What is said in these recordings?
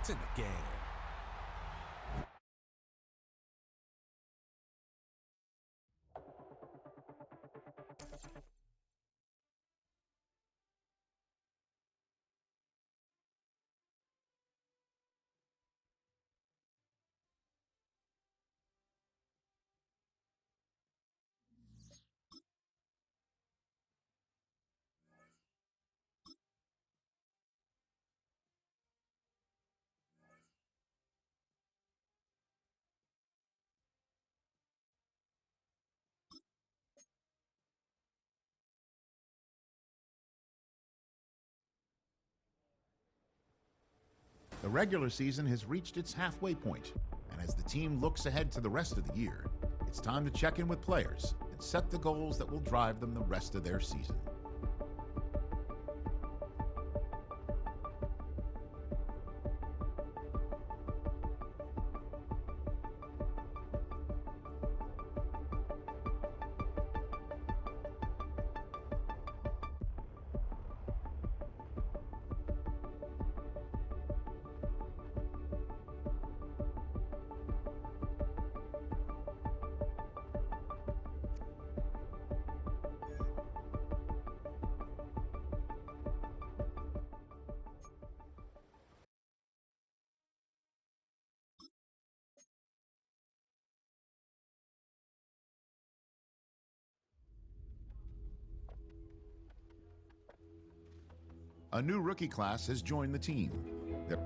It's in the game. The regular season has reached its halfway point, and as the team looks ahead to the rest of the year, it's time to check in with players and set the goals that will drive them the rest of their season. A new rookie class has joined the team. They're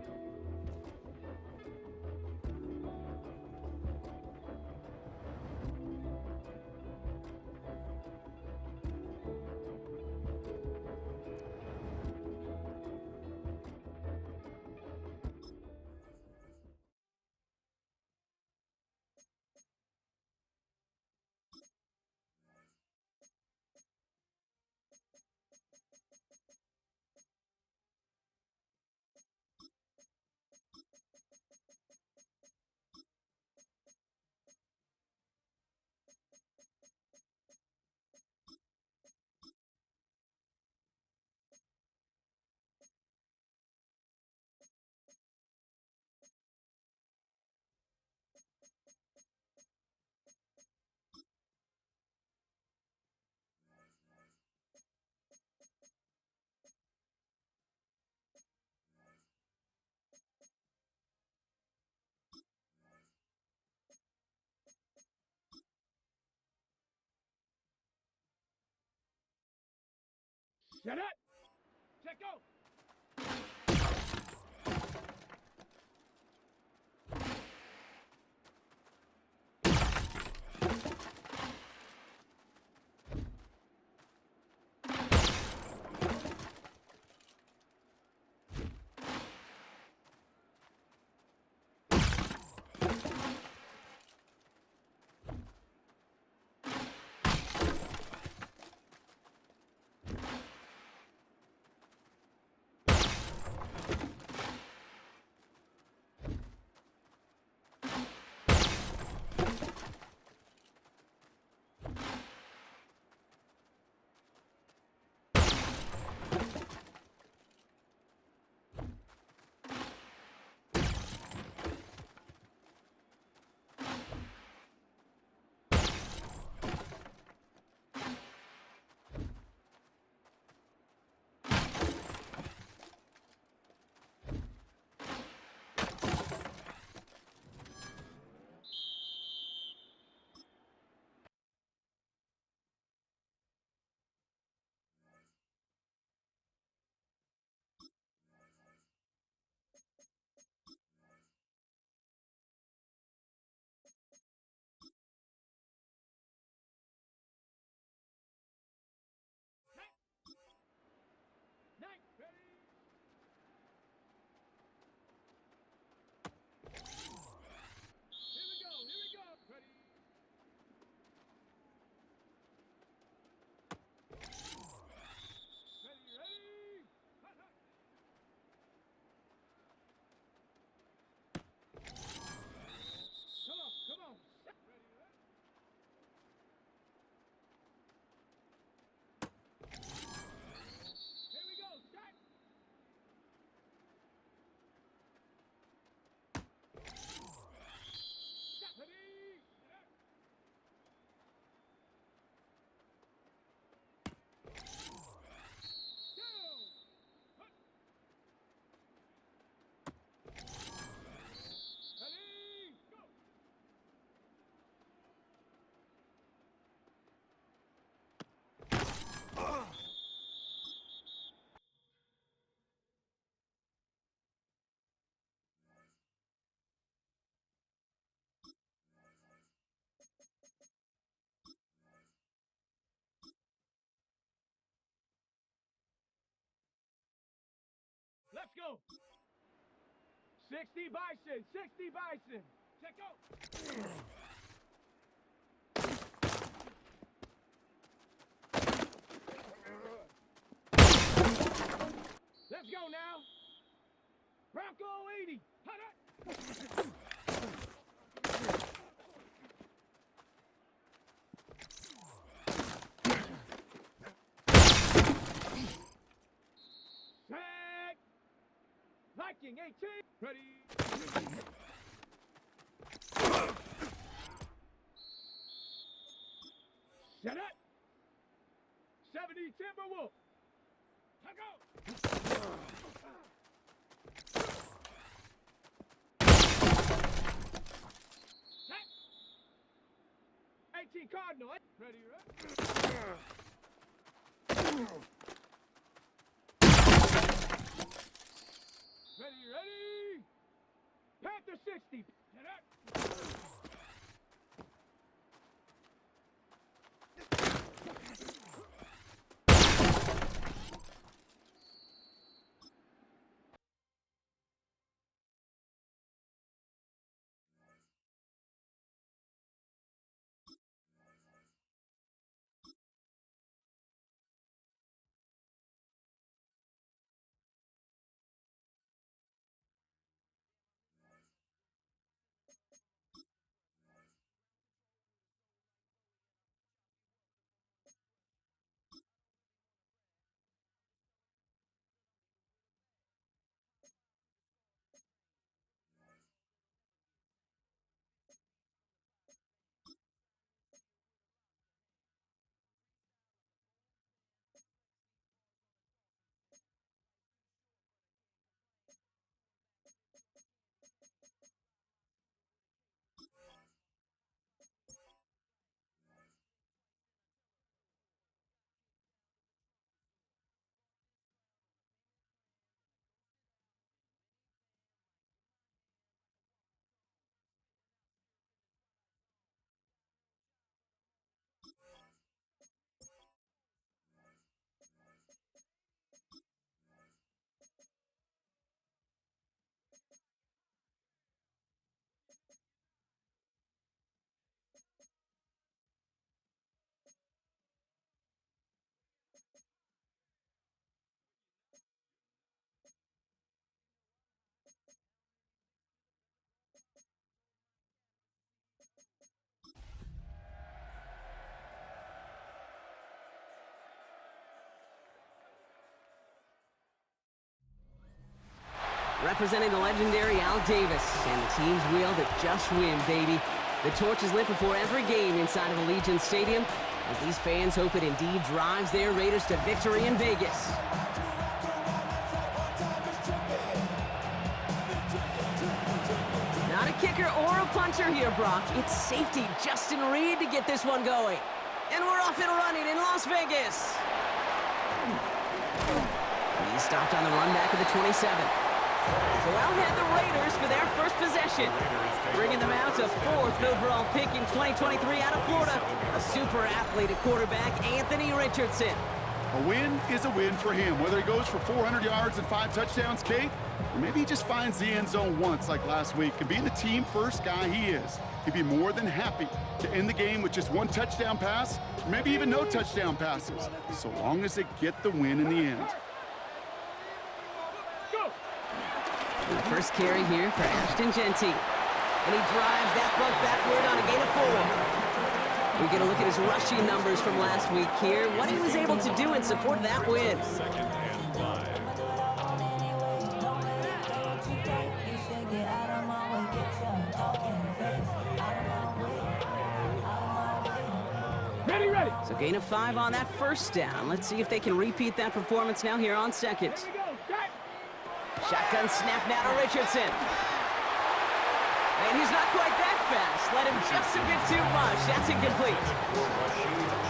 Get it! Check go! Let's go. 60 Bison. 60 Bison. Check out. Let's go now. Bronco 80. Hot up. Set. Viking 18. Ready. Set up. 70 Timberwolf. Let go. Set. 18 Cardinal. Ready, ready. Panther 60. Set up. Representing the legendary Al Davis, and the team's wheel to just win, baby. The torch is lit before every game inside of Allegiant Stadium, as these fans hope it indeed drives their Raiders to victory in Vegas. Not a kicker or a punter here, Brock. It's safety Justin Reed to get this one going. And we're off and running in Las Vegas. He stopped on the run back of the 27. So out head the Raiders for their first possession, bringing them out to 4th overall pick in 2023 out of Florida. A super athlete at quarterback, Anthony Richardson. A win is a win for him, whether he goes for 400 yards and 5 touchdowns, Kate, or maybe he just finds the end zone once like last week. And being the team-first guy he is, he'd be more than happy to end the game with just 1 touchdown pass, or maybe even no touchdown passes, so long as they get the win in the end. The first carry here for Ashton Jeanty. And he drives that front backward on a gain of 4. We get a look at his rushing numbers from last week here, what he was able to do in support of that win. Ready. So gain of 5 on that first down. Let's see if they can repeat that performance now here on second. Shotgun snap now to Richardson. And he's not quite that fast. Let him just a bit too much. That's incomplete.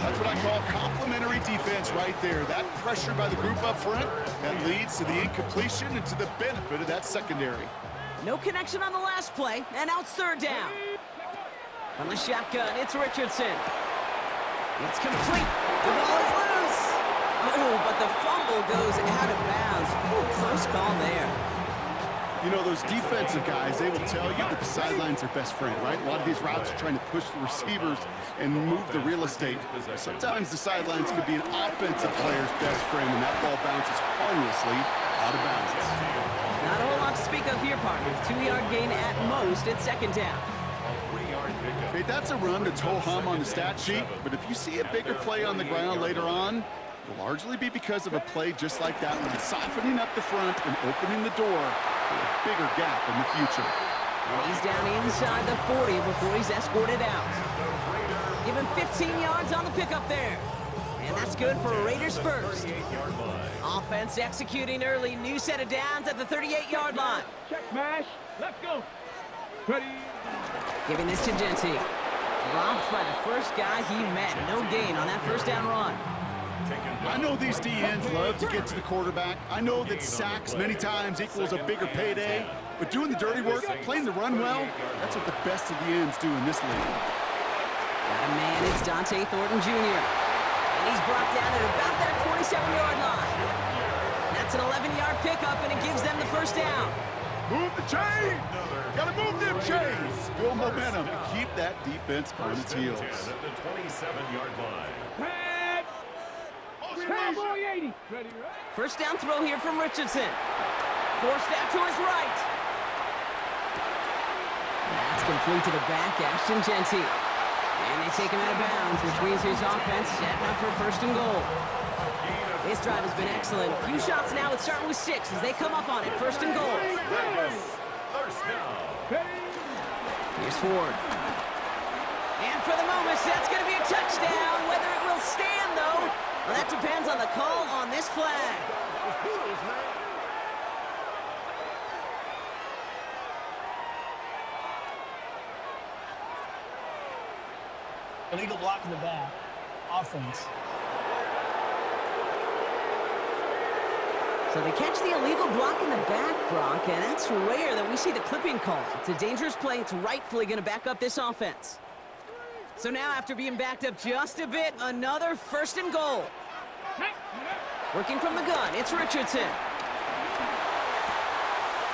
That's what I call complimentary defense right there. That pressure by the group up front, that leads to the incompletion and to the benefit of that secondary. No connection on the last play, and now it's 3rd down. From the shotgun, it's Richardson. It's complete. The ball is loose. Oh, but the fumble goes out of bounds. Ooh, close call there. You know, those defensive guys, they will tell you that the sideline's their best friend, right? A lot of these routes are trying to push the receivers and move the real estate. Sometimes the sidelines could be an offensive player's best friend, and that ball bounces harmlessly out of bounds. Not a whole lot to speak of here, partner. 2-yard gain at most at second down. Okay, that's a run that's ho-hum on the stat sheet, but if you see a bigger play on the ground later on, it'll largely be because of a play just like that one, softening up the front and opening the door for a bigger gap in the future. And he's down inside the 40 before he's escorted out. Give him 15 yards on the pickup there. And that's good for Raiders first. Offense executing early. New set of downs at the 38-yard line. Check mash. Let's go. Ready. Giving this to Genty. Dropped by the first guy he met. No gain on that first down run. I know these DNs love to get to the quarterback. I know that sacks many times equals a bigger payday, but doing the dirty work, playing the run well, that's what the best of the ends do in this league. Got a man, it's Dante Thornton Jr. And he's brought down at about that 27-yard line. That's an 11-yard pickup, and it gives them the first down. Move the chains! Gotta move them chains! Build momentum and keep that defense on its heels. At the 27-yard line. Pad. Cowboy 80. Ready, right? First down throw here from Richardson. Forced out to his right. That's complete to the back, Ashton Genty. And they take him out of bounds, which means his offense setting up for first and goal. This drive has been excellent. A few shots now, it's starting with 6 as they come up on it, first and goal. First down. Here's Ford. And for the moment, that's going to be a touchdown. Whether it will stand, though, well, that depends on the call on this flag. Illegal block in the back. Offense. So they catch the illegal block in the back, Brock, and that's rare that we see the clipping call. It's a dangerous play. It's rightfully going to back up this offense. So now, after being backed up just a bit, another first and goal. Working from the gun, it's Richardson.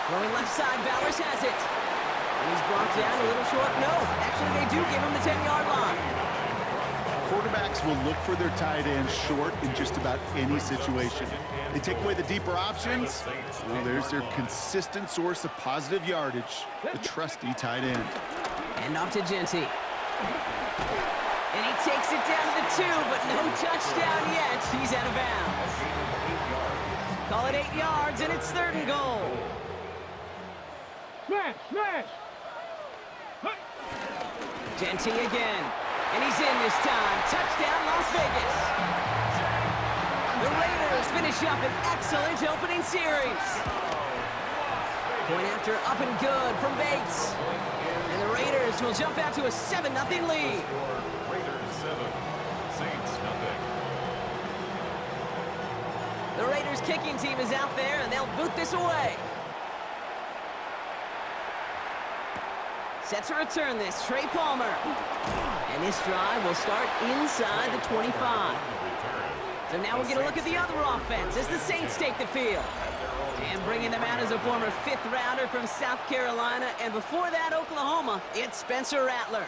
Throwing left side, Bowers has it. And he's brought down a little short. No, actually they do give him the 10-yard line. Quarterbacks will look for their tight end short in just about any situation. They take away the deeper options. Well, there's their consistent source of positive yardage, the trusty tight end. And off to Genty. And he takes it down to the 2, but no touchdown yet. He's out of bounds. Call it 8 yards, and it's third and goal. Smash, smash. Genty again. And he's in this time. Touchdown, Las Vegas. The Raiders finish up an excellent opening series. Point after up and good from Bates. And the Raiders will jump out to a 7-0 lead. Raiders 7, Saints nothing. The Raiders kicking team is out there, and they'll boot this away. Set to return this, Trey Palmer. And this drive will start inside the 25. So now we'll get a look at the other offense as the Saints take the field. And bringing them out as a former 5th rounder from South Carolina, and before that, Oklahoma, it's Spencer Rattler.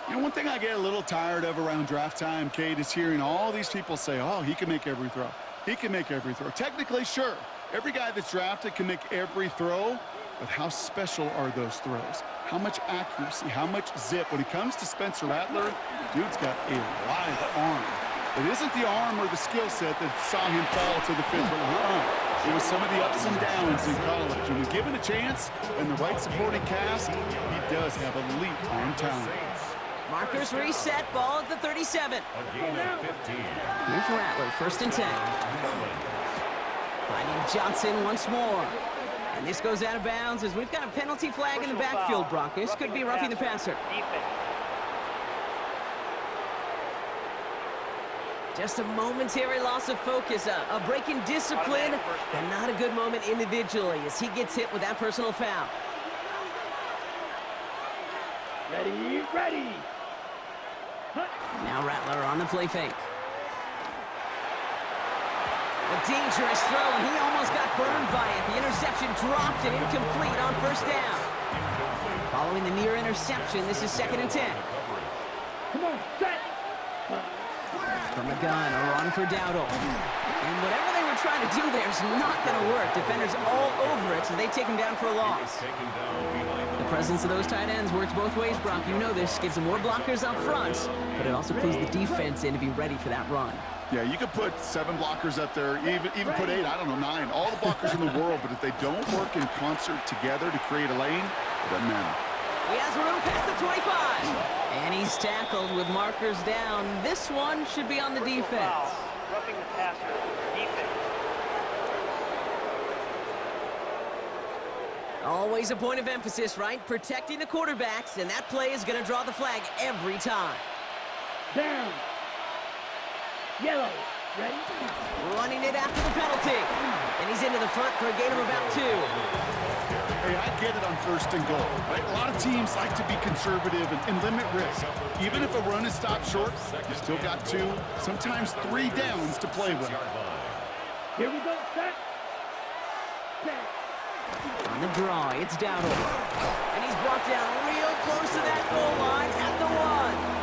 You know, one thing I get a little tired of around draft time, Kate, is hearing all these people say, oh, he can make every throw. He can make every throw. Technically, sure. Every guy that's drafted can make every throw, but how special are those throws? How much accuracy? How much zip? When it comes to Spencer Rattler, dude's got a live arm. It isn't the arm or the skill set that saw him fall to the 5th round. It was some of the ups and downs in college. And when given a chance and the right supporting cast, he does have elite arm talent. Markers reset, ball at the 37. Here's Rattler, first and 10. Finding Johnson once more. And this goes out of bounds as we've got a penalty flag in the backfield, Brock. This could be roughing the passer. Just a momentary loss of focus, a break in discipline, and not a good moment individually as he gets hit with that personal foul. Ready, ready. Now Rattler on the play fake. A dangerous throw, and he almost got burned by it. The interception dropped and incomplete on first down. Following the near interception, this is 2nd and 10. Come on, set. From the gun, a run for Dowdle. And whatever they were trying to do there is not going to work. Defenders all over it, so they take him down for a loss. The presence of those tight ends works both ways, Brock. You know this. Gives them more blockers up front, but it also clues the defense in to be ready for that run. Yeah, you could put 7 blockers up there, even put 8, I don't know, 9. All the blockers in the world, but if they don't work in concert together to create a lane, it doesn't matter. He has room past the 25. And he's tackled with markers down. This one should be on the defense. Roughing the passer. Defense. Always a point of emphasis, right? Protecting the quarterbacks, and that play is going to draw the flag every time. Down. Yellow. Ready? Running it after the penalty. And he's into the front for a gain of about 2. Hey, I get it on 1st and goal, right? A lot of teams like to be conservative and limit risk. Even if a run is stopped short, you still got 2, sometimes 3 downs to play with. Here we go, set. Set. On the draw, it's Dowdle. And he's brought down real close to that goal line at the 1.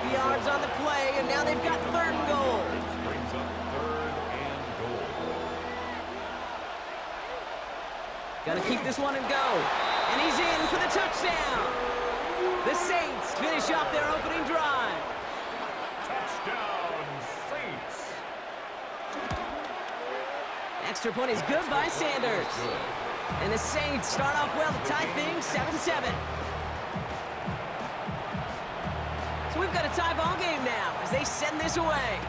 5 yards on the play, and now they've got 3rd and goal. Brings up 3rd and goal. Got to keep this one and go. And he's in for the touchdown. The Saints finish off their opening drive. Touchdown, Saints. Extra point is good by Sanders. And the Saints start off well to tie things 7-7. So we've got a tie ball game now as they send this away.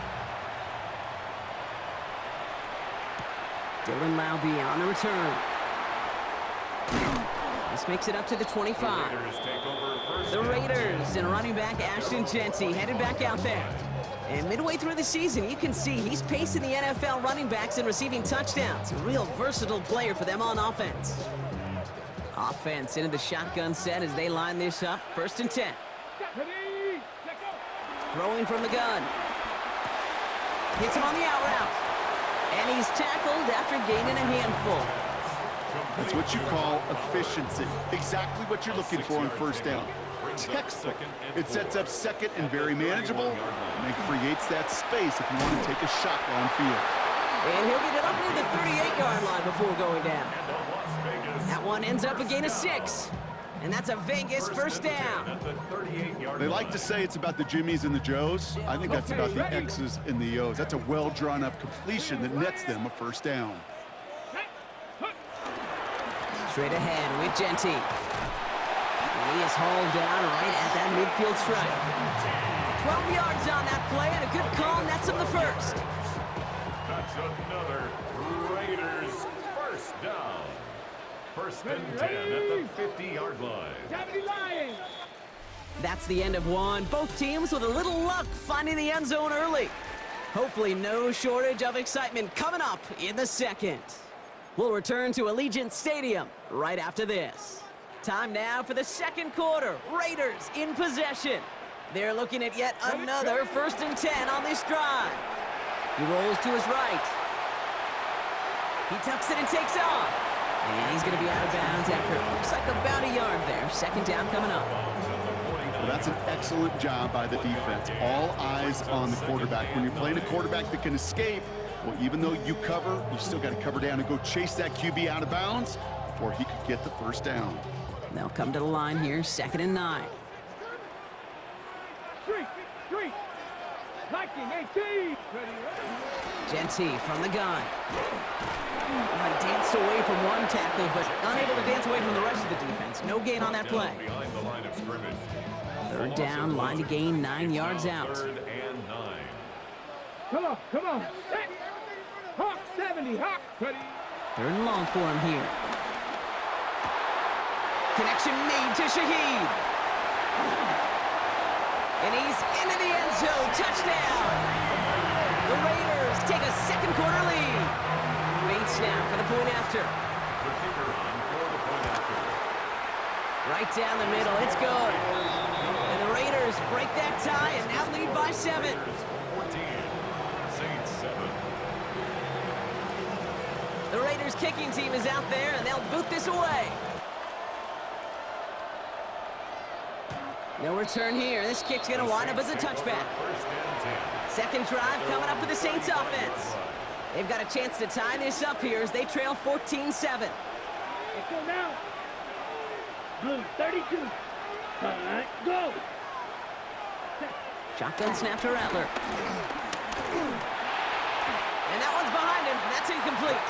Dylan Laube on the return. This makes it up to the 25. The Raiders and running back Ashton Jeanty headed back out there. And midway through the season, you can see he's pacing the NFL running backs and receiving touchdowns. A real versatile player for them on offense. Offense into the shotgun set as they line this up. 1st and 10. Ready? Let go. Throwing from the gun. Hits him on the out route. And he's tackled after gaining a handful. That's what you call efficiency. Exactly what you're looking for on 1st down. Textbook. It sets up 2nd and very manageable, and it creates that space if you want to take a shot downfield. And he'll get it up near the 38-yard line before going down. That one ends up a gain of 6. And that's a Vegas 1st down. They like to say it's about the Jimmies and the Joes. I think that's about the X's and the O's. That's a well-drawn-up completion that nets them a 1st down. Straight ahead with Jeanty. And he is hauled down right at that midfield stripe. 12 yards on that play, and a good call nets him the 1st. That's another Raiders 1st down. 1st and 10 at the 50-yard line. Deputy Lions. That's the end of one. Both teams with a little luck finding the end zone early. Hopefully no shortage of excitement coming up in the 2nd. We'll return to Allegiant Stadium right after this. Time now for the 2nd quarter. Raiders in possession. They're looking at yet another 1st and 10 on this drive. He rolls to his right. He tucks it and takes off. And he's going to be out of bounds after it looks like about a yard there. 2nd down coming up. Well, that's an excellent job by the defense. All eyes on the quarterback. When you're playing a quarterback that can escape, well, even though you cover, you still got to cover down and go chase that QB out of bounds before he could get the 1st down. They'll come to the line here, 2nd and 9. Street. 1918. Jeanty from the gun. He danced away from one tackle, but unable to dance away from the rest of the defense. No gain on that play. Behind the line of scrimmage. 3rd down, line to gain 9 yards out. 3rd and 9. Come on. Set. Hawk 70. Hawk. Ready? 3rd and long for him here. Connection made to Shaheed. And he's into the end zone. Touchdown. The Raiders take a 2nd quarter lead. Bates now for the point after. The kicker on for the point after. Right down the middle. It's good. And the Raiders break that tie and now lead by 7. 14. Saints 7. The Raiders kicking team is out there, and they'll boot this away. No return here. This kick's going to wind up as a touchback. Second drive coming up for the Saints offense. They've got a chance to tie this up here as they trail 14-7. Let's go now. Blue, 32. All right, go. Shotgun snap to Rattler. And that one's behind him. That's incomplete.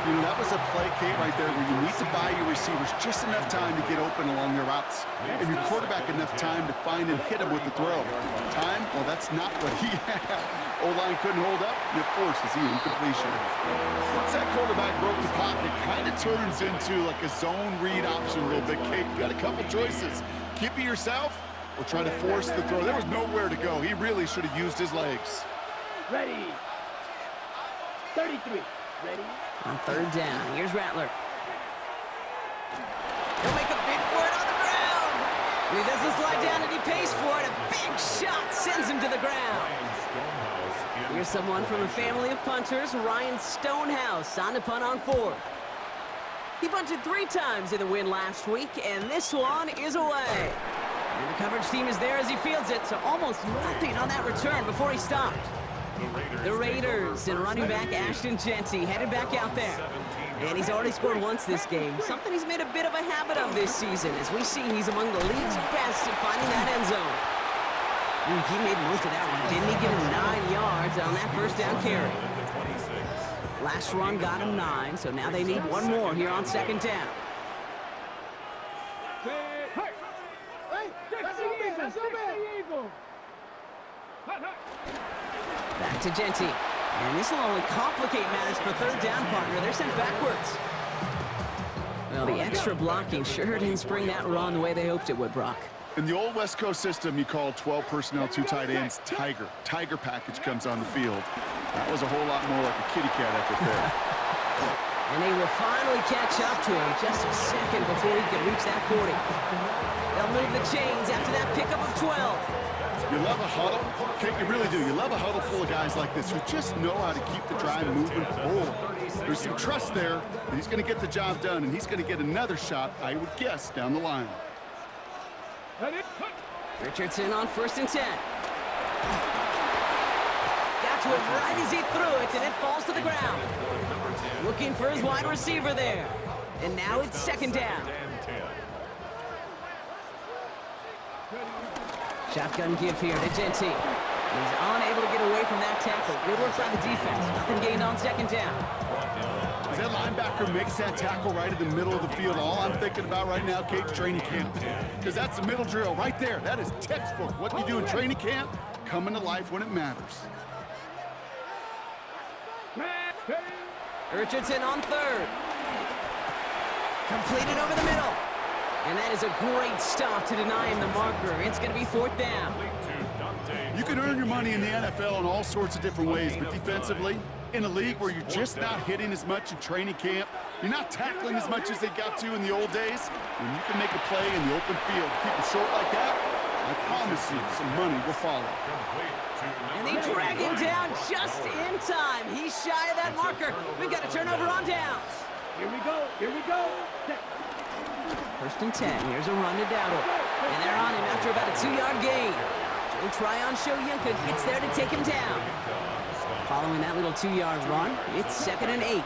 You know, that was a play, Kate, right there where you need to buy your receivers just enough time to get open along their routes. And your quarterback enough time to find and hit him with the throw. Time? Well, that's not what he had. O-line couldn't hold up, and it forces the incompletion. Once that quarterback broke the pocket, kind of turns into like a zone read option a little bit, Kate. You got a couple choices. Keep it yourself or try to force the throw. There was nowhere to go. He really should have used his legs. Ready. 33. Ready. On third down, here's Rattler. He'll make a big for it on the ground. And he doesn't slide down and he pays for it. A big shot sends him to the ground. Here's someone from a family of punters, Ryan Stonehouse, on to punt on fourth. He punted 3 times in the win last week, and this one is away. And the coverage team is there as he fields it, so almost nothing on that return before he stopped. The Raiders and running back Ashton Jeanty headed back out there. And he's already scored once this game, something he's made a bit of a habit of this season. As we see, he's among the league's best at finding that end zone. He made most of that one, didn't he? Give him 9 yards on that first down carry. Last run got him 9, so now they need one more here on second down. Back to Jeanty. And this will only complicate matters for third down partner. They're sent backwards. Well, the extra blocking sure didn't spring that run the way they hoped it would, Brock. In the old West Coast system, you call 12 personnel, 2 tight ends, Tiger. Tiger package comes on the field. That was a whole lot more like a kitty cat effort there. And they will finally catch up to him just a second before he could reach that 40. They'll move the chains after that pickup of 12. You love a huddle? Kate, you really do. You love a huddle full of guys like this who just know how to keep the drive moving forward. There's some trust there that he's going to get the job done, and he's going to get another shot, I would guess, down the line. Richardson on 1st and 10. Got to it right as he threw it, and it falls to the ground. Looking for his wide receiver there. And now it's second down. Shotgun give here to Jeanty. He's unable to get away from that tackle. Good work by the defense. Nothing gained on second down. As that linebacker makes that tackle right in the middle of the field, all I'm thinking about right now, Kate, training camp. Because that's the middle drill right there. That is textbook. What you do in training camp, coming to life when it matters. Richardson on third. Completed over the middle. And that is a great stop to deny him the marker. It's going to be 4th down. You can earn your money in the NFL in all sorts of different ways, but defensively, in a league where you're just not hitting as much in training camp, you're not tackling as much as they got to in the old days, when you can make a play in the open field, keep it short like that, I promise you some money will follow. And they drag him down just in time. He's shy of that marker. We've got a turnover on downs. Here we go. Here we go. 1st and 10. Here's a run to Dowdle. And they're on him after about a 2-yard gain. Joe Tryon-Shoyinka gets there to take him down. Following that little 2-yard run, it's 2nd and 8.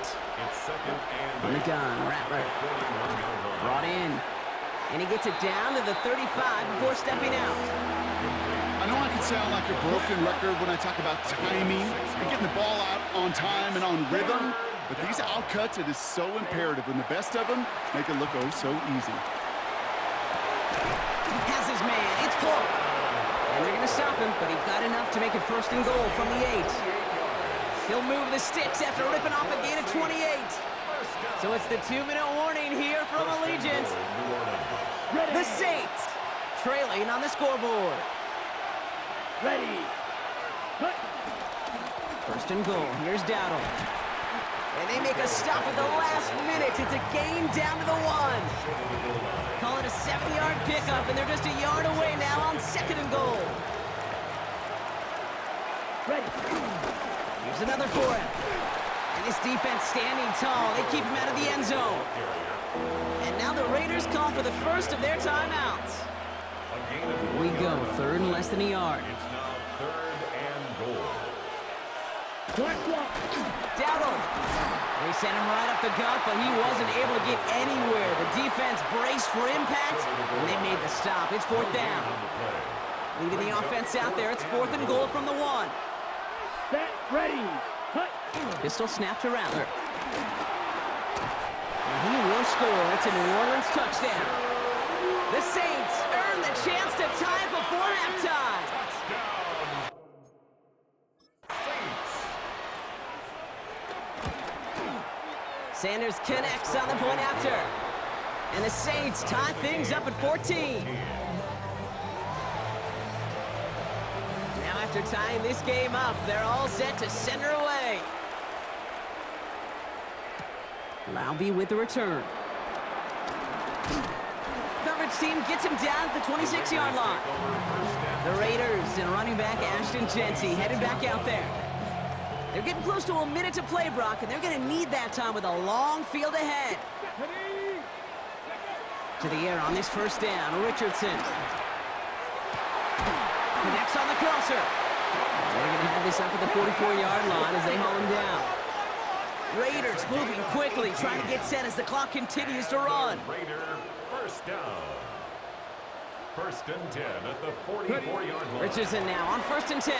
On the gun, Rattler. Brought in. And he gets it down to the 35 before stepping out. I know I can sound like a broken record when I talk about timing and getting the ball out on time and on rhythm. But these outcuts, it is so imperative, and the best of them make it look oh so easy. Has his man. It's Polk. And they're going to stop him, but he got enough to make it 1st and goal from the 8. He'll move the sticks after ripping off a gain of 28. So it's the 2-minute warning here from Allegiant. The Saints trailing on the scoreboard. Ready. 1st and goal. Here's Dowdle. And they make a stop at the last minute. It's a game down to the 1. Call it a 70-yard pickup, and they're just a yard away now on 2nd and goal. Ready. Here's another for him. And this defense standing tall. They keep him out of the end zone. And now the Raiders call for the first of their timeouts. Here we go, third and less than a yard. It's now 3rd and goal. Dowdle. They sent him right up the gut, but he wasn't able to get anywhere. The defense braced for impact, and they made the stop. It's 4th down. Leading the offense out there, it's 4th and goal from the 1. Set, ready, cut. Pistol snap to Rattler. And he will score. It's a New Orleans touchdown. The Saints earn the chance to tie before halftime. Sanders connects on the point after. And the Saints tie things up at 14. Now after tying this game up, they're all set to send her away. Laube with the return. Coverage team gets him down at the 26-yard line. The Raiders and running back Ashton Jeanty headed back out there. They're getting close to a minute to play, Brock, and they're going to need that time with a long field ahead. To the air on this first down, Richardson. Connects on the crosser. They're going to have this up at the 44-yard line as they haul him down. Raiders moving quickly, trying to get set as the clock continues to run. Raider first down. 1st and 10 at the 44-yard line. Richardson now on 1st and 10.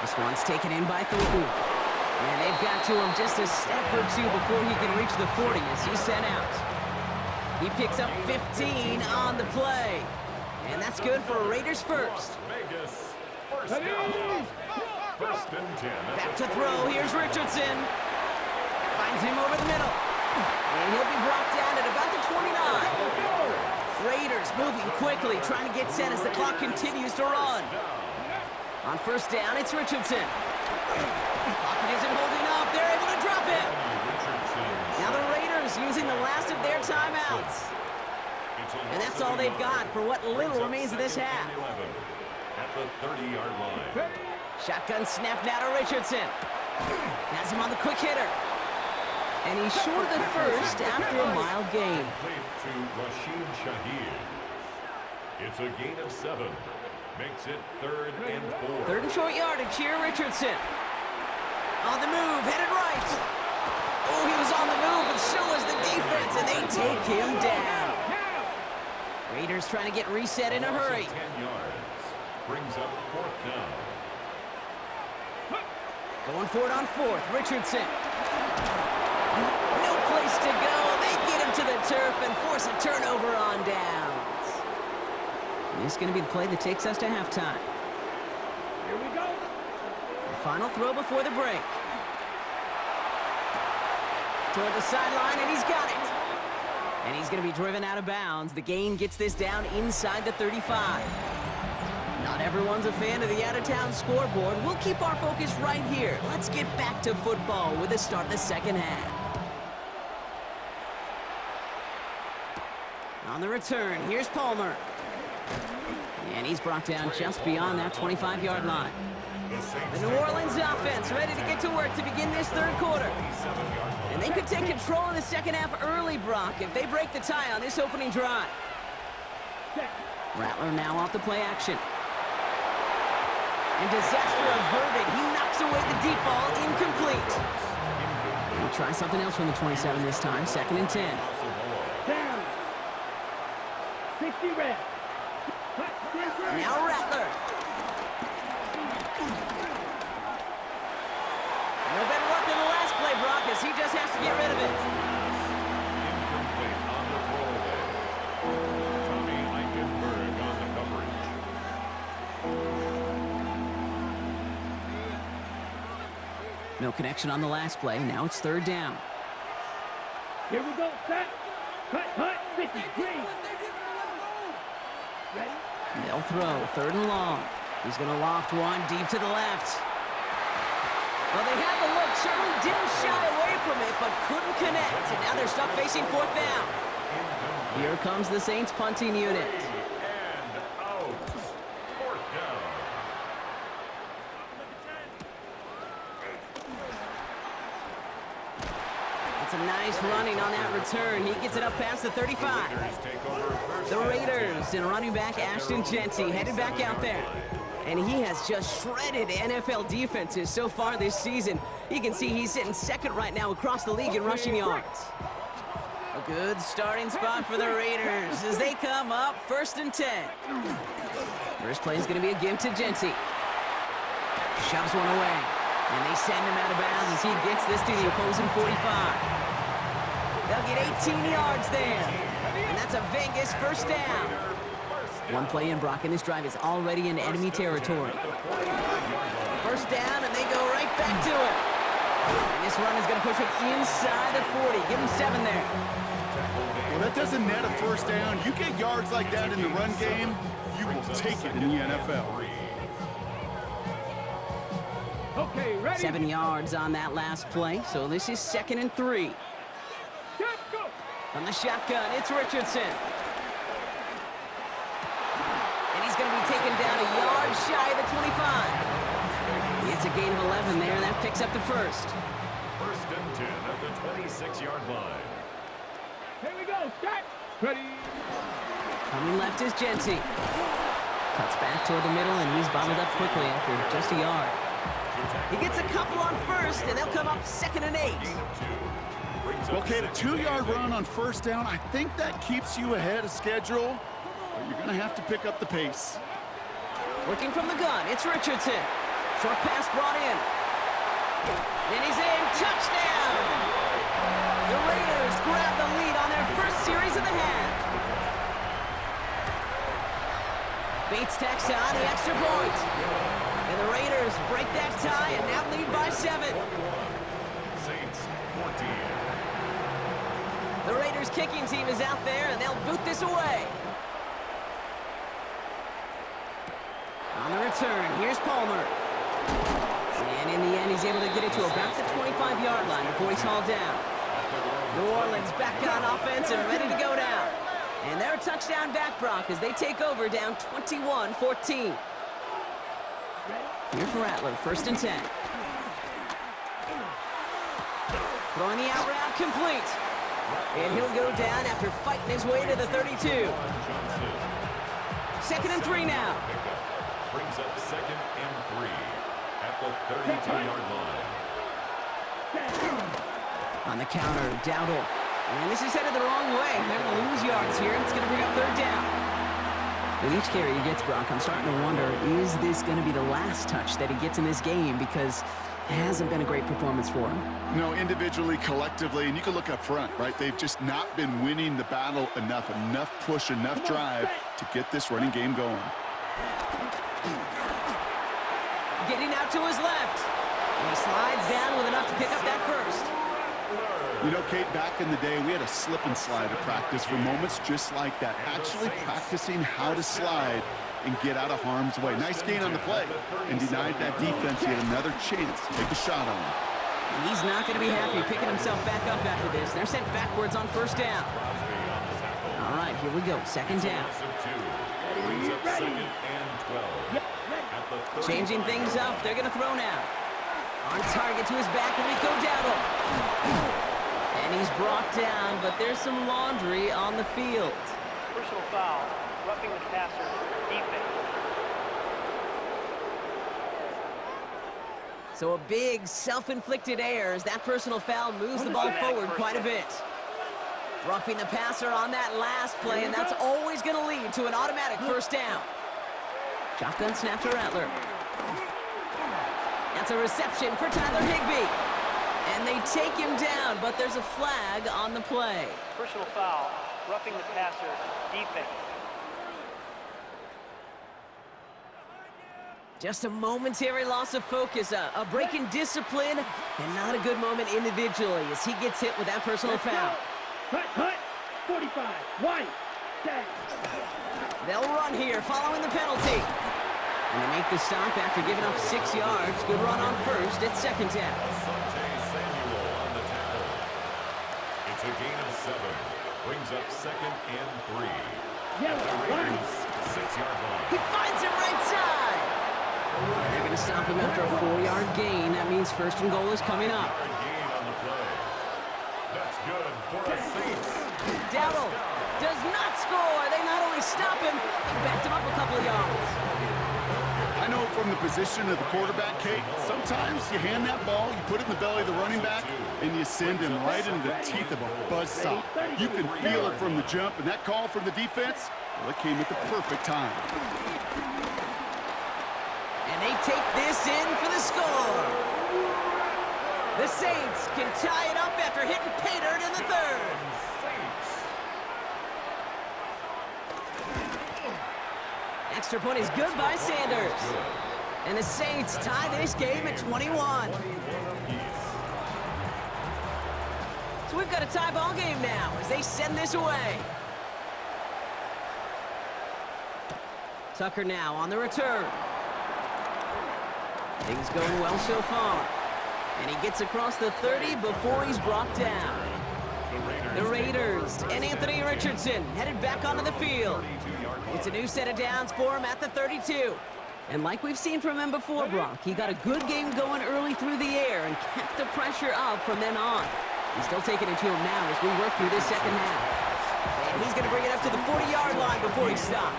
This one's taken in by Thornton. And they've got to him just a step or two before he can reach the 40 as he's sent out. He picks up 15 on the play. And that's good for Raiders first. Vegas first down. 1st and 10. Back to throw. Here's Richardson. Finds him over the middle. And he'll be brought down at about the 29. Raiders moving quickly, trying to get set as the clock continues to run. On 1st down, it's Richardson. Pocket isn't holding up. They're able to drop it. Now the Raiders using the last of their timeouts. And that's all they've got for what little remains of this half. At the 30-yard line. Shotgun snap now to Richardson. Has him on the quick hitter. And he's short of the first after a mild gain. Played to Rashid Shaheed. It's a gain of 7. Makes it 3rd and 4. 3rd and short yardage here, Richardson. On the move, headed right. Oh, he was on the move, but so was the defense, and they take him down. Raiders trying to get reset in a hurry. 10 yards. Brings up 4th down. Going for it on 4th, Richardson. No place to go. They get him to the turf and force a turnover on downs. This is going to be the play that takes us to halftime. Here we go. The final throw before the break. Toward the sideline, and he's got it. And he's going to be driven out of bounds. The gain gets this down inside the 35. Not everyone's a fan of the out-of-town scoreboard. We'll keep our focus right here. Let's get back to football with the start of the second half. On the return, here's Palmer. And he's brought down just beyond that 25-yard line. The New Orleans offense ready to get to work to begin this 3rd quarter. And they could take control of the second half early, Brock, if they break the tie on this opening drive. Rattler now off the play action. And disaster averted. He knocks away the deep ball, incomplete. He'll try something else from the 27 this time, 2nd and 10. Down. 60 red. Now Rattler. No better luck than the last play, Brock, as he just has to get rid of it. Incomplete on the throwaway. Tommy Eichenberg on the coverage. No connection on the last play. Now it's 3rd down. Here we go. Set. Cut. 50. Green. Ready? They'll throw, 3rd and long. He's going to loft one deep to the left. Well, they had the look, certainly didn't shy away from it, but couldn't connect. And now they're stuck facing 4th down. Here comes the Saints punting unit. And out. 4th down. Some nice running on that return. He gets it up past the 35. The Raiders and running back Ashton Jeanty headed back out there. And he has just shredded NFL defenses so far this season. You can see he's sitting second right now across the league in rushing yards. A good starting spot for the Raiders as they come up 1st and 10. First play is going to be a give to Jeanty. Shoves one away. And they send him out of bounds as he gets this to the opposing 45. They'll get 18 yards there. And that's a Vegas first down. One play in, Brock, and this drive is already in enemy territory. First down, and they go right back to it. And this run is going to push it inside the 40. Give him 7 there. Well, that doesn't net a first down. You get yards like that in the run game, you will take it in the NFL. Okay, ready? 7 yards on that last play, so this is 2nd and 3. Set, go. From the shotgun, it's Richardson. And he's going to be taken down a yard shy of the 25. It's a gain of 11 there, and that picks up the first. 1st and 10 at the 26-yard line. Here we go. Set. Ready. Coming left is Jeanty. Cuts back toward the middle, and he's bottled up quickly after just a yard. He gets a couple on first, and they'll come up 2nd and 8. Okay, the 2-yard run on first down, I think that keeps you ahead of schedule, but you're going to have to pick up the pace. Working from the gun, it's Richardson. Short pass brought in. And he's in. Touchdown! The Raiders grab the lead on their first series of the half. Bates tacks on the extra point. And the Raiders break that tie and now lead by 7. Saints 14. The Raiders kicking team is out there, and they'll boot this away. On the return, here's Palmer. And in the end, he's able to get it to about the 25-yard line before he's hauled down. New Orleans back on offense and ready to go down. And they're a touchdown back, Brock, as they take over down 21-14. Here's Rattler, 1st and 10. Throwing the out route complete. And he'll go down after fighting his way to the 32. 2nd and 3 now. Brings up 2nd and 3 at the 32-yard line. On the counter, Dowdle. And this is headed the wrong way. They're going to lose yards here. It's going to bring up 3rd down. With each carry he gets, Brock, I'm starting to wonder, is this going to be the last touch that he gets in this game? Because it hasn't been a great performance for him. No, individually, collectively, and you can look up front, right? They've just not been winning the battle enough push, enough drive to get this running game going. Getting out to his left. And he slides down with enough to pick up that first. You know, Kate, back in the day, we had a slip and slide at practice for moments just like that. Actually practicing how to slide and get out of harm's way. Nice gain on the play, and denied that defense yet another chance to take a shot on him. And he's not going to be happy picking himself back up after this. They're sent backwards on 1st down. All right, here we go. 2nd down. Brings up 2nd and 12. Changing things up. They're going to throw now. On target to his back, Rico Dowdle. And he's brought down, but there's some laundry on the field. Personal foul, roughing the passer, defense. So a big self-inflicted error as that personal foul moves the ball forward quite a bit. Roughing the passer on that last play, and that's always going to lead to an automatic 1st down. Shotgun snap to Rattler. That's a reception for Tyler Higbee. And they take him down, but there's a flag on the play. Personal foul, roughing the passer, defense. Just a momentary loss of focus, a break in discipline, and not a good moment individually as he gets hit with that personal foul. Cut. 45. White. Set. They'll run here following the penalty. And they make the stop after giving up 6 yards. Good run on first at 2nd down. Samuel on the tackle. It's a gain of 7. Brings up 2nd and 3. At the Raiders' 6-yard line. He finds him right side. And they're going to stop him after a 4-yard gain. That means 1st and goal is coming up. Gain on the play. That's Dowdle does not score. They not only stop him, they backed him up a couple of yards. I know from the position of the quarterback, Kate, sometimes you hand that ball, you put it in the belly of the running back, and you send him right into the teeth of a buzzsaw. You can feel it from the jump, and that call from the defense, well, it came at the perfect time. And they take this in for the score. The Saints can tie it up after hitting pay dirt in the third. Extra point is good by Sanders. And the Saints tie this game at 21. So we've got a tie ball game now as they send this away. Tucker now on the return. Things going well so far. And he gets across the 30 before he's brought down. The Raiders and Anthony Richardson headed back onto the field. It's a new set of downs for him at the 32. And like we've seen from him before, Brock, he got a good game going early through the air and kept the pressure up from then on. He's still taking it to him now as we work through this second half. And he's going to bring it up to the 40-yard line before he stops.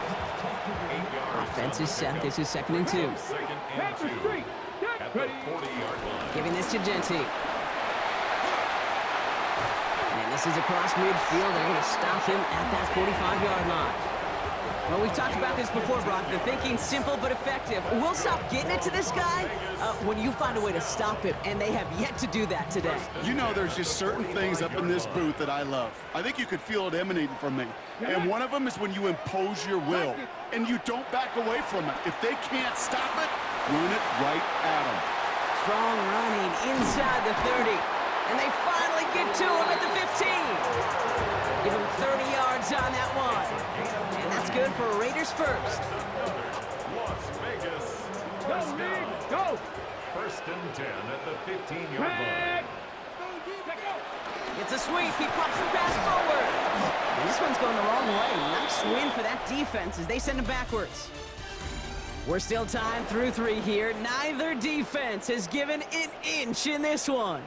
Offense is set. This is 2nd and 2. At the 40-yard line. Giving this to Genty. And this is across midfield. They're going to stop him at that 45-yard line. Well, we've talked about this before, Brock. The thinking's simple but effective. We'll stop getting it to this guy when you find a way to stop him, and they have yet to do that today. You know, there's just certain things up in this booth that I love. I think you could feel it emanating from me. And one of them is when you impose your will, and you don't back away from it. If they can't stop it, run it right at them. Strong running inside the 30, and they finally get to him at the 15. Give him 30 yards on that one. And that's good for Raiders first. Las Vegas. Go, Nick, go. 1st and 10 at the 15-yard line. It's a sweep. He pops the pass forward. And this one's going the wrong way. Nice win for that defense as they send him backwards. We're still tying through 3 here. Neither defense has given an inch in this one.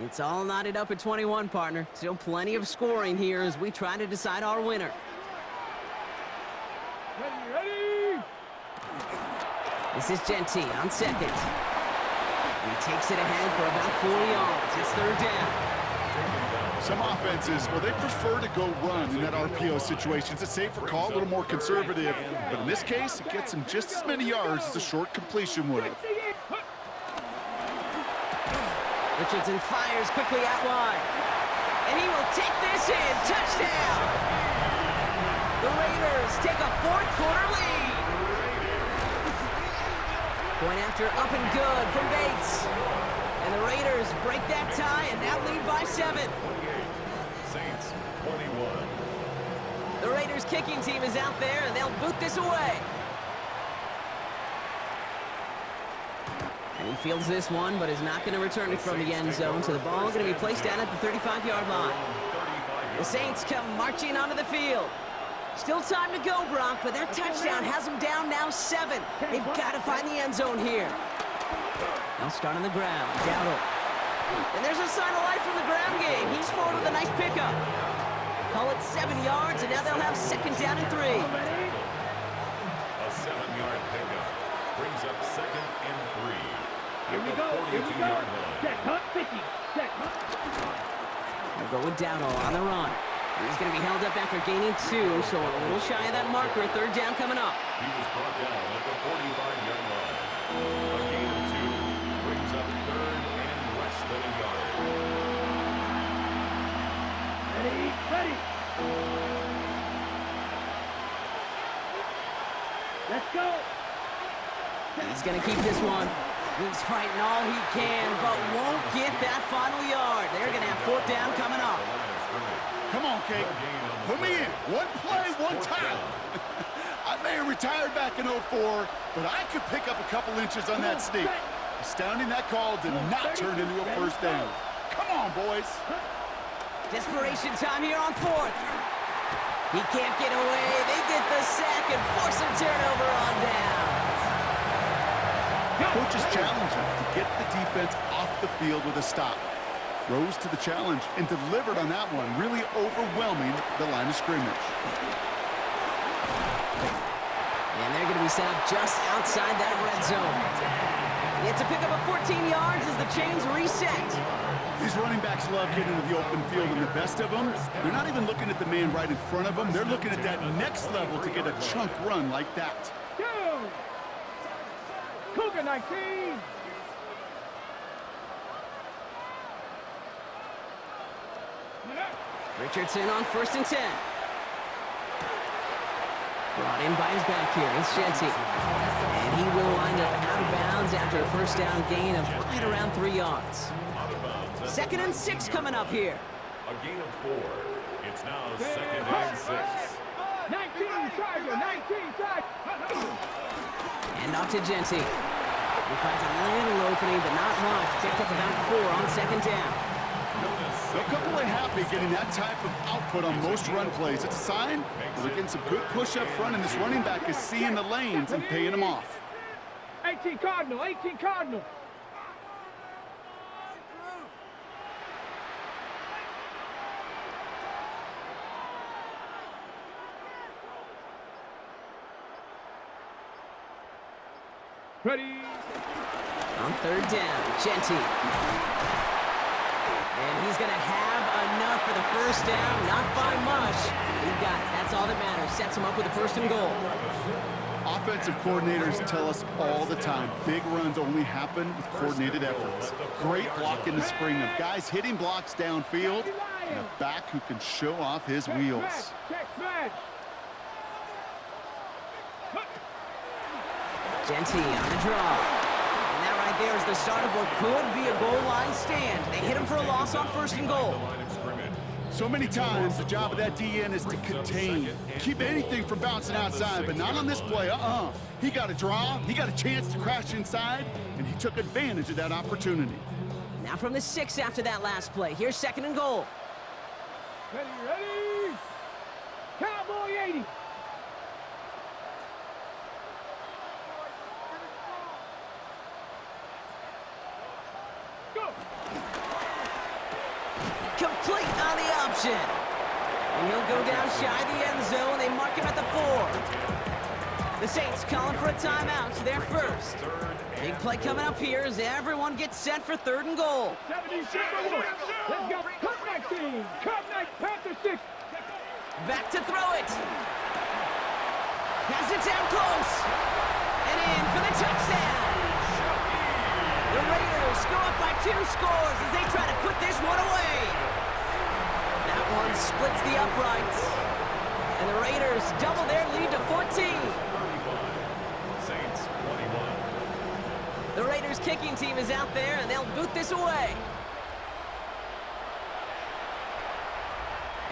It's all knotted up at 21, partner. Still plenty of scoring here as we try to decide our winner. Ready. This is Genty on 2nd. He takes it ahead for about 4 yards. It's 3rd down. Some offenses, well, they prefer to go run in that RPO situation. It's a safer call, a little more conservative. But in this case, it gets them just as many yards as a short completion would have. Richardson fires quickly out wide. And he will take this in. Touchdown! The Raiders take a 4th quarter lead. Point after up and good from Bates. And the Raiders break that tie and now lead by 7. 28. Saints 21. The Raiders kicking team is out there and they'll boot this away. And he fields this one, but is not going to return it from the end zone. So the ball going to be placed down at the 35-yard line. The Saints come marching onto the field. Still time to go, Brock, but their touchdown has them down now 7. They've got to find the end zone here. They'll start on the ground. Dowdle. And there's a sign of life from the ground game. He's forward with a nice pickup. Call it 7 yards, and now they'll have 2nd down and 3. A 7-yard pickup brings up 2nd and 3. Here we go. 42-yard line. Set, hunt, 50. Set, hunt. They'll go with Dowdle on the run. He's going to be held up after gaining 2, so a little shy of that marker. 3rd down coming up. He was brought down at the 45-yard line. A gain of 2 brings up 3rd and less than a yard. Ready. Let's go. He's going to keep this one. He's fighting all he can, but won't get that final yard. They're going to have 4th down coming up. Come on, Kate. Put me in. One play, one time. I may have retired back in 04, but I could pick up a couple inches on that sneak. Astounding that call did not turn into a 1st down. Come on, boys. Desperation time here on 4th. He can't get away. They get the sack and force a turnover on down. Coach is challenging to get the defense off the field with a stop. rose to the challenge and delivered on that one, really overwhelming the line of scrimmage. And they're going to be set up just outside that red zone. It's a pickup of 14 yards as the chains reset. These running backs love getting into the open field, and the best of them, they're not even looking at the man right in front of them. They're looking at that next level to get a chunk run like that. Go! Cougar 19! Richardson on 1st and 10. Brought in by his back here. It's Jeanty. And he will wind up out of bounds after a first down gain of right around 3 yards. 2nd and 6 coming up here. A gain of 4. It's now 2nd and 6. 19 Tiger, 19 Tiger. And off to Jeanty. He finds a little opening, but not much. Picked up about 4 on 2nd down. A couple are happy getting that type of output on most run plays. It's a sign that they're getting some good push up front, and this running back is seeing the lanes and paying them off. 18 Cardinal, 18 Cardinal. Ready. On 3rd down, Jeanty. And he's going to have enough for the first down. Not by much. He got it. That's all that matters. Sets him up with a 1st and goal. Offensive coordinators tell us all the time, big runs only happen with coordinated efforts. Great block in the spring of guys hitting blocks downfield and a back who can show off his wheels. Jeanty on the draw. And that right there is the start of what could be a goal line stand. They hit him for a loss on 1st and goal. So many times, the job of that DN is to contain. Keep anything from bouncing outside, but not on this play. He got a draw, he got a chance to crash inside, and he took advantage of that opportunity. Now from the 6 after that last play. Here's 2nd and goal. Ready, ready. Cowboy 80. Complete on the option. And he'll go down shy of the end zone. They mark him at the 4. The Saints calling for a timeout. They're first. Big play coming up here as everyone gets set for 3rd and goal. 76. Let's go. Cut 19. Cut 19. Panther 6. Back to throw it. Has it down close. And in for the touchdown. The Raiders go up by 2 scores as they try to put this one away. That one splits the uprights. And the Raiders double their lead to 14. Saints 21. The Raiders kicking team is out there and they'll boot this away.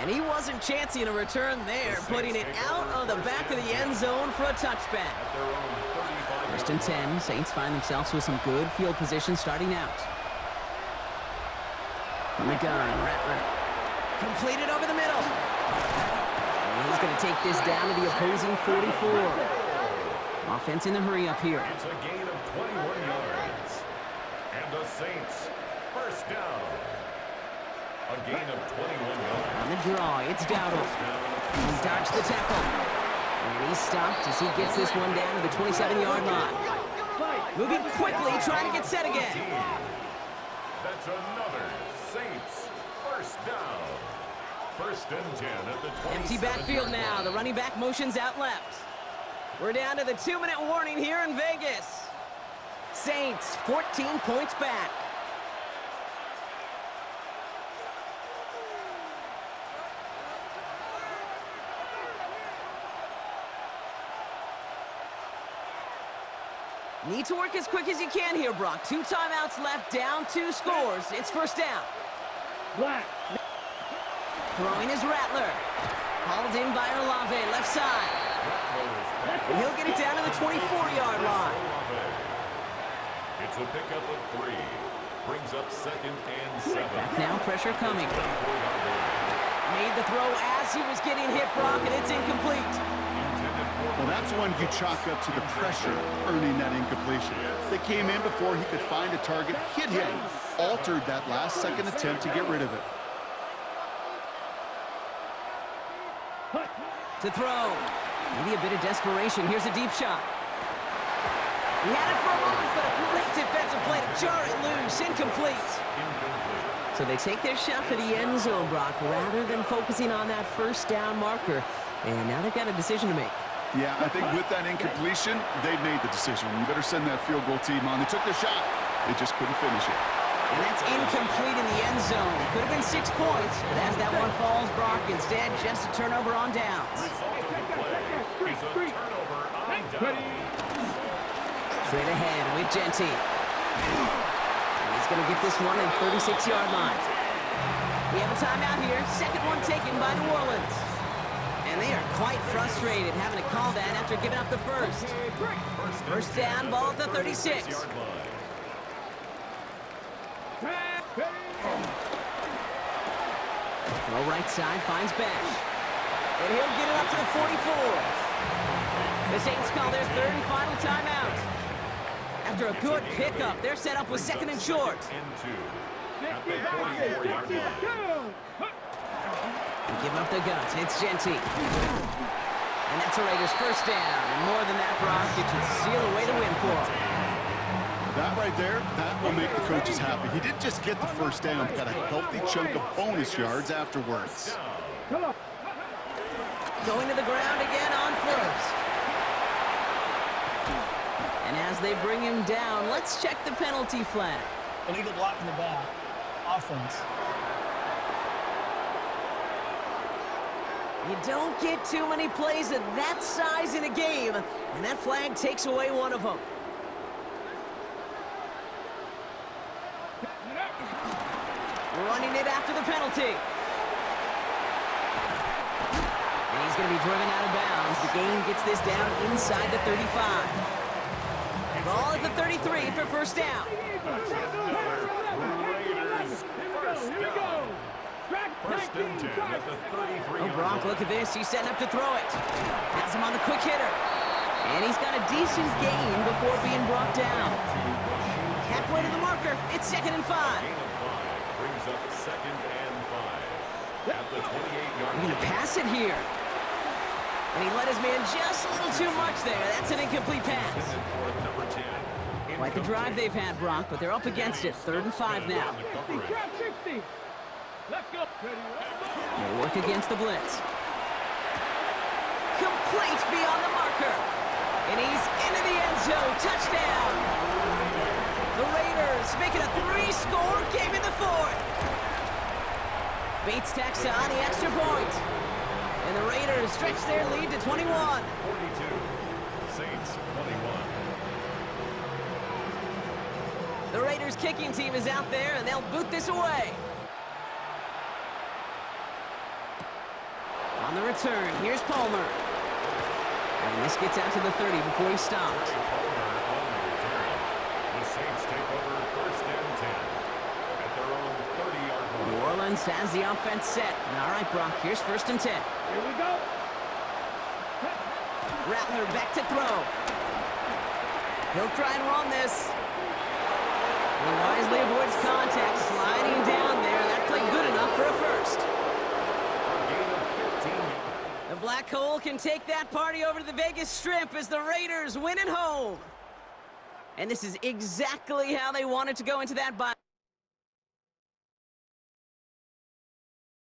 And he wasn't chancing a return there, putting it out of the back of the end zone for a touchback. 1st and 10, Saints find themselves with some good field position starting out. From the gun, Rattler. Completed over the middle. And he's going to take this down to the opposing 44. Offense in the hurry up here. It's a gain of 21 yards. And the Saints, 1st down. A gain of 21 yards. On the draw, it's Dowdle. He dodged the tackle. And he's stopped as he gets this one down to the 27-yard line. Moving quickly, trying to get set again. That's another Saints 1st down. 1st and 10 at the 27. Empty backfield now. The running back motions out left. We're down to the 2-minute warning here in Vegas. Saints 14 points back. Need to work as quick as you can here, Brock. 2 timeouts left, down 2 scores. It's 1st down. Black. Throwing is Rattler. Hauled in by Olave, left side. And he'll get it down to the 24-yard line. It's a pickup of 3. Brings up 2nd and 7. Back now, pressure coming. Made the throw as he was getting hit, Brock, and it's incomplete. Well, Well, that's one you chalk up to the pressure earning that incompletion. They came in before he could find a target, hit him, altered that last-second attempt to get rid of it. To throw. Maybe a bit of desperation. Here's a deep shot. He had it for a moment, but a great defensive play to jar it loose. Incomplete. So they take their shot for the end zone, Brock, rather than focusing on that first down marker. And now they've got a decision to make. Yeah, I think with that incompletion, they made the decision. You better send that field goal team on. They took their shot. They just couldn't finish it. And that's incomplete in the end zone. Could have been 6 points, but as that one falls, Brock, instead just a turnover on downs. Straight ahead with Jeanty. And he's going to get this one at the 36-yard line. We have a timeout here. Second one taken by New Orleans. And they are quite frustrated having to call that after giving up the first. First down, ball at the 36. Throw right side, finds Bash. And he'll get it up to the 44. The Saints call their third and final timeout. After a good pickup, they're set up with second and short. They give up the guts. It's Jeanty. And that's a Raiders first down. And more than that, Brock, it should seal away the win for them. That right there, that will make the coaches happy. He didn't just get the first down, but got a healthy chunk of bonus yards afterwards. Going to the ground again on first. And as they bring him down, let's check the penalty flag. Illegal block in the back. Offense. You don't get too many plays of that size in a game, and that flag takes away one of them. Running it after the penalty. And he's going to be driven out of bounds. The gain gets this down inside the 35. Ball at the 33 for first down. First and 10 at the 33. Oh, Brock, look at this. He's setting up to throw it. Has him on the quick hitter. And he's got a decent gain before being brought down. Halfway to the marker. It's second and 5. Brings up second and 5 at the 28-yard He's going to pass it here. And he let his man just a little too much there. That's an incomplete pass. number 10. Quite the drive they've had, Brock, but they're up against it. Third and 5 now. Let's go. They'll work against the blitz. Complete beyond the marker. And he's into the end zone. Touchdown. The Raiders making a 3-score game in the fourth. Bates tacks on the extra point. And the Raiders stretch their lead to 21. 42. Saints 21. The Raiders kicking team is out there, and they'll boot this away. On the return, here's Palmer. And this gets out to the 30 before he stopped. The Saints take over first and 10 at their own 30-yard line. New Orleans has the offense set. All right, Brock, here's first and 10. Here we go. Rattler back to throw. He'll try and run this. He wisely avoids contact, sliding down there. That played good enough for a first. The Black Hole can take that party over to the Vegas Strip as the Raiders win at home. And this is exactly how they wanted to go into that bye.